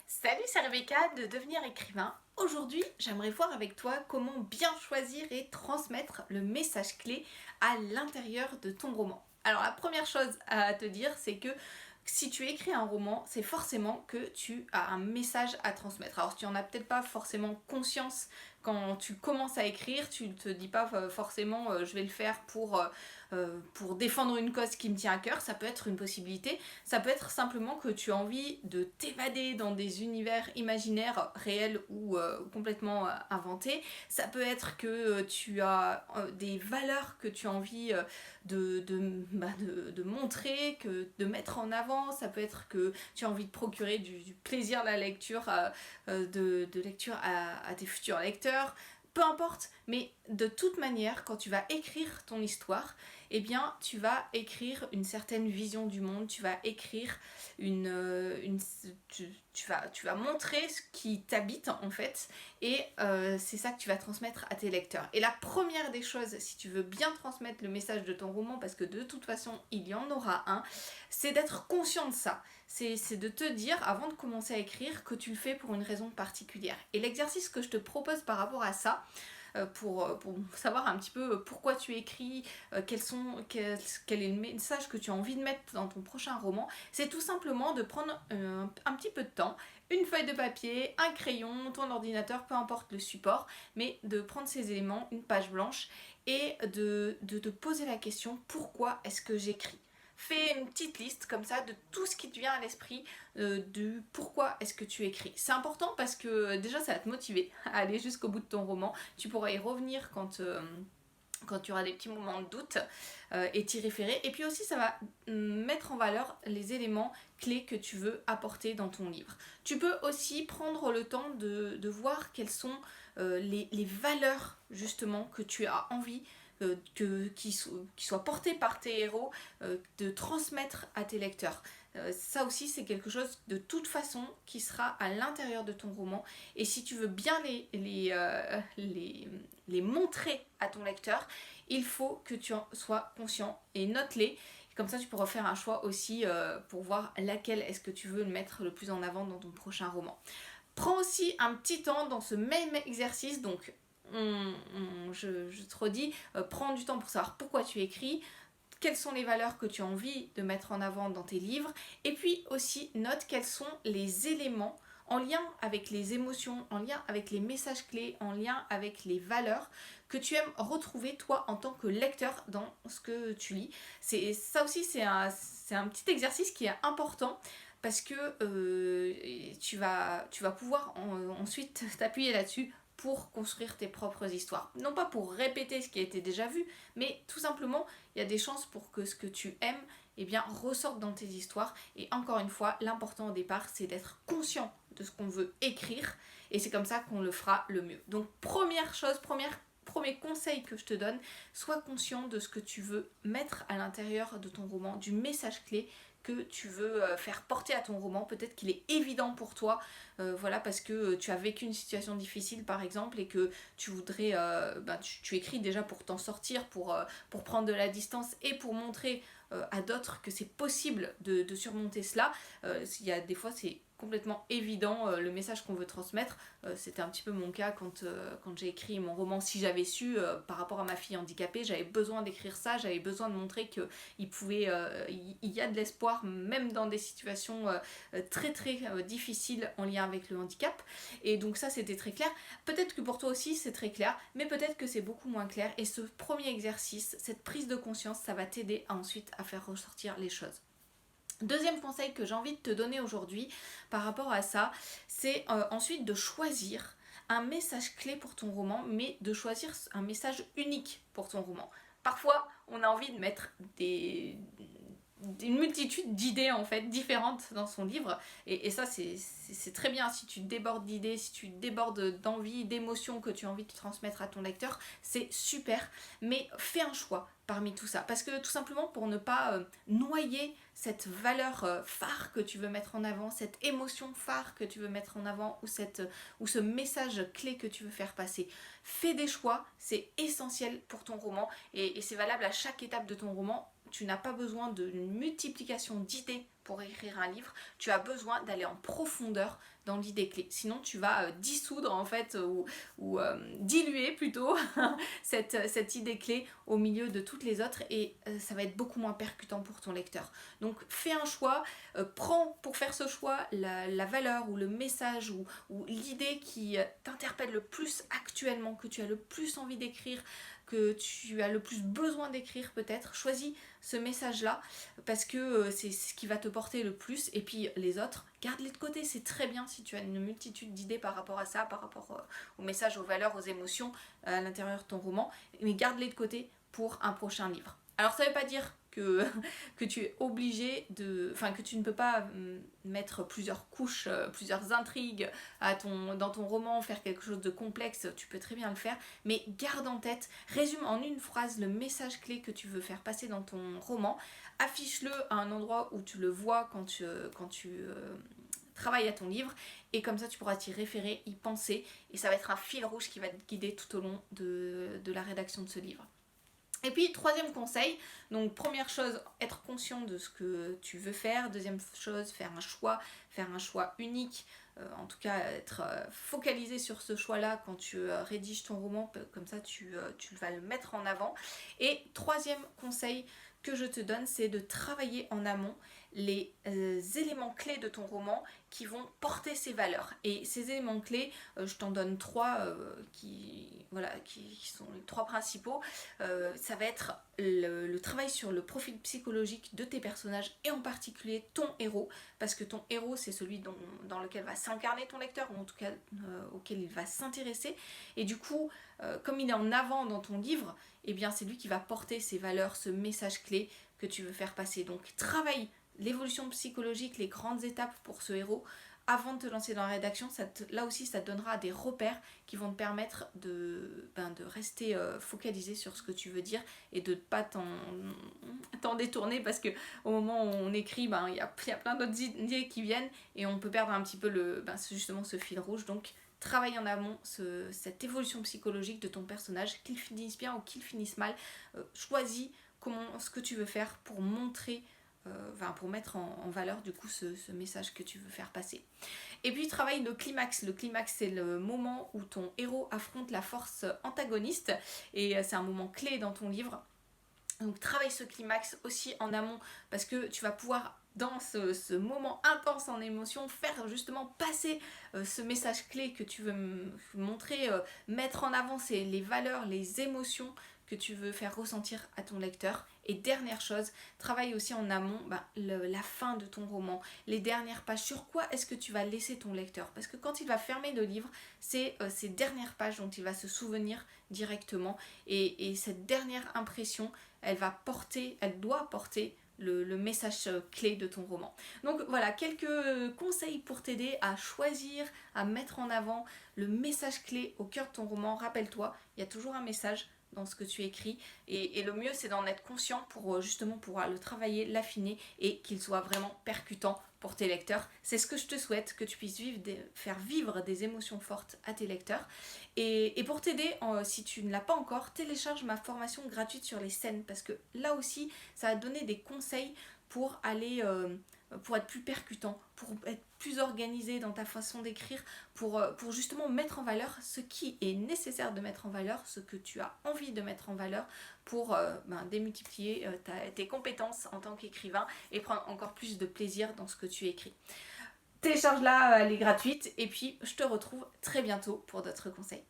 Salut, c'est Rebecca de Devenir écrivain. Aujourd'hui, j'aimerais voir avec toi comment bien choisir et transmettre le message clé à l'intérieur de ton roman. Alors la première chose à te dire, c'est que si tu écris un roman, c'est forcément que tu as un message à transmettre. Alors tu en as peut-être pas forcément conscience quand tu commences à écrire, tu ne te dis pas forcément je vais le faire pour défendre une cause qui me tient à cœur, ça peut être une possibilité. Ça peut être simplement que tu as envie de t'évader dans des univers imaginaires réels ou complètement inventés. Ça peut être que tu as des valeurs que tu as envie de montrer, de mettre en avant. Ça peut être que tu as envie de procurer du plaisir de la lecture, de lecture à tes futurs lecteurs. Peu importe, mais de toute manière, quand tu vas écrire ton histoire, eh bien, tu vas écrire une certaine vision du monde, tu vas écrire tu vas montrer ce qui t'habite en fait, et c'est ça que tu vas transmettre à tes lecteurs. Et la première des choses, si tu veux bien transmettre le message de ton roman, parce que de toute façon, il y en aura un, c'est d'être conscient de ça. C'est de te dire, avant de commencer à écrire, que tu le fais pour une raison particulière. Et l'exercice que je te propose par rapport à ça, pour savoir un petit peu pourquoi tu écris, quel est le message que tu as envie de mettre dans ton prochain roman, c'est tout simplement de prendre un petit peu de temps, une feuille de papier, un crayon, ton ordinateur, peu importe le support, mais de prendre ces éléments, une page blanche, et de te poser la question, pourquoi est-ce que j'écris ? Fais une petite liste comme ça de tout ce qui te vient à l'esprit, de pourquoi est-ce que tu écris. C'est important parce que déjà ça va te motiver à aller jusqu'au bout de ton roman. Tu pourras y revenir quand tu auras des petits moments de doute et t'y référer. Et puis aussi ça va mettre en valeur les éléments clés que tu veux apporter dans ton livre. Tu peux aussi prendre le temps de voir quelles sont les valeurs justement que tu as envie qui soient portées par tes héros, de transmettre à tes lecteurs. Ça aussi c'est quelque chose de toute façon qui sera à l'intérieur de ton roman, et si tu veux bien les montrer à ton lecteur, il faut que tu en sois conscient et note-les. Comme ça tu pourras faire un choix aussi pour voir laquelle est-ce que tu veux mettre le plus en avant dans ton prochain roman. Prends aussi un petit temps dans ce même exercice, donc je te redis, prends du temps pour savoir pourquoi tu écris, quelles sont les valeurs que tu as envie de mettre en avant dans tes livres, et puis aussi note quels sont les éléments en lien avec les émotions, en lien avec les messages clés, en lien avec les valeurs que tu aimes retrouver toi en tant que lecteur dans ce que tu lis. Ça aussi c'est un petit exercice qui est important parce que tu vas pouvoir ensuite t'appuyer là-dessus pour construire tes propres histoires. Non pas pour répéter ce qui a été déjà vu, mais tout simplement, il y a des chances pour que ce que tu aimes ressorte dans tes histoires. Et encore une fois, l'important au départ, c'est d'être conscient de ce qu'on veut écrire, et c'est comme ça qu'on le fera le mieux. Donc première chose, premier conseil que je te donne, sois conscient de ce que tu veux mettre à l'intérieur de ton roman, du message clé que tu veux faire porter à ton roman. Peut-être qu'il est évident pour toi, parce que tu as vécu une situation difficile par exemple, et que tu voudrais, tu écris déjà pour t'en sortir, pour prendre de la distance et pour montrer à d'autres que c'est possible de surmonter cela. Il y a des fois c'est complètement évident le message qu'on veut transmettre. C'était un petit peu mon cas quand j'ai écrit mon roman Si j'avais su, par rapport à ma fille handicapée. J'avais besoin d'écrire ça, j'avais besoin de montrer il y a de l'espoir même dans des situations très très difficiles en lien avec le handicap. Et donc ça c'était très clair. Peut-être que pour toi aussi c'est très clair, mais peut-être que c'est beaucoup moins clair, et ce premier exercice, cette prise de conscience, ça va t'aider ensuite à faire ressortir les choses. Deuxième conseil que j'ai envie de te donner aujourd'hui par rapport à ça, c'est ensuite de choisir un message clé pour ton roman, mais de choisir un message unique pour ton roman. Parfois, on a envie de mettre une multitude d'idées en fait différentes dans son livre, et ça c'est très bien. Si tu débordes d'idées, si tu débordes d'envie, d'émotions que tu as envie de transmettre à ton lecteur, c'est super, mais fais un choix parmi tout ça, parce que tout simplement pour ne pas noyer cette valeur phare que tu veux mettre en avant, cette émotion phare que tu veux mettre en avant, ou ce message clé que tu veux faire passer. Fais des choix, c'est essentiel pour ton roman, et c'est valable à chaque étape de ton roman. tu n'as pas besoin d'une multiplication d'idées pour écrire un livre, tu as besoin d'aller en profondeur dans l'idée clé. Sinon, tu vas dissoudre en fait, ou diluer plutôt cette idée clé au milieu de toutes les autres et ça va être beaucoup moins percutant pour ton lecteur. Donc, fais un choix, prends pour faire ce choix la valeur ou le message ou l'idée qui t'interpelle le plus actuellement, que tu as le plus envie d'écrire, que tu as le plus besoin d'écrire peut-être. Choisis ce message-là parce que c'est ce qui va te porter le plus et puis les autres, garde-les de côté. C'est très bien si tu as une multitude d'idées par rapport à ça, par rapport au message, aux valeurs, aux émotions à l'intérieur de ton roman, mais garde-les de côté pour un prochain livre. Alors ça ne veut pas dire que tu es obligé de... Enfin, que tu ne peux pas mettre plusieurs couches, plusieurs intrigues dans ton roman, faire quelque chose de complexe, tu peux très bien le faire, mais garde en tête, résume en une phrase le message clé que tu veux faire passer dans ton roman, affiche-le à un endroit où tu le vois quand tu travailles à ton livre, et comme ça tu pourras t'y référer, y penser, et ça va être un fil rouge qui va te guider tout au long de la rédaction de ce livre. Et puis, troisième conseil, donc première chose, être conscient de ce que tu veux faire. Deuxième chose, faire un choix unique. En tout cas, être focalisé sur ce choix-là quand tu rédiges ton roman, comme ça tu vas le mettre en avant. Et troisième conseil que je te donne, c'est de travailler en amont les éléments clés de ton roman qui vont porter ces valeurs. Et ces éléments clés, je t'en donne trois qui sont les trois principaux. Ça va être le travail sur le profil psychologique de tes personnages et en particulier ton héros, parce que ton héros c'est celui dans lequel va s'incarner ton lecteur, ou en tout cas auquel il va s'intéresser, et du coup comme il est en avant dans ton livre, eh bien c'est lui qui va porter ces valeurs, ce message clé que tu veux faire passer. Donc travaille l'évolution psychologique, les grandes étapes pour ce héros avant de te lancer dans la rédaction. Là aussi ça te donnera des repères qui vont te permettre de rester focalisé sur ce que tu veux dire et de ne pas t'en détourner, parce que au moment où on écrit, il y a plein d'autres idées qui viennent et on peut perdre un petit peu justement ce fil rouge. Donc travaille en amont cette évolution psychologique de ton personnage, qu'il finisse bien ou qu'il finisse mal. Choisis ce que tu veux faire pour montrer, pour mettre en valeur du coup ce message que tu veux faire passer. Et puis travaille le climax. Le climax, c'est le moment où ton héros affronte la force antagoniste et c'est un moment clé dans ton livre. Donc travaille ce climax aussi en amont, parce que tu vas pouvoir dans ce moment intense en émotion faire justement passer ce message clé que tu veux montrer, mettre en avant les valeurs, les émotions que tu veux faire ressentir à ton lecteur. Et dernière chose, travaille aussi en amont la fin de ton roman, les dernières pages. Sur quoi est-ce que tu vas laisser ton lecteur? Parce que quand il va fermer le livre, c'est ces dernières pages dont il va se souvenir directement. Et cette dernière impression, elle doit porter le message clé de ton roman. Donc voilà, quelques conseils pour t'aider à choisir, à mettre en avant le message clé au cœur de ton roman. Rappelle-toi, il y a toujours un message dans ce que tu écris, et le mieux c'est d'en être conscient pour justement pouvoir le travailler, l'affiner et qu'il soit vraiment percutant pour tes lecteurs. C'est ce que je te souhaite, que tu puisses faire vivre des émotions fortes à tes lecteurs. Et pour t'aider, si tu ne l'as pas encore, télécharge ma formation gratuite sur les scènes, parce que là aussi ça va donner des conseils pour être plus percutant, pour être plus organisé dans ta façon d'écrire, pour justement mettre en valeur ce qui est nécessaire de mettre en valeur, ce que tu as envie de mettre en valeur, pour démultiplier tes compétences en tant qu'écrivain et prendre encore plus de plaisir dans ce que tu écris. Télécharge-la, elle est gratuite, et puis je te retrouve très bientôt pour d'autres conseils.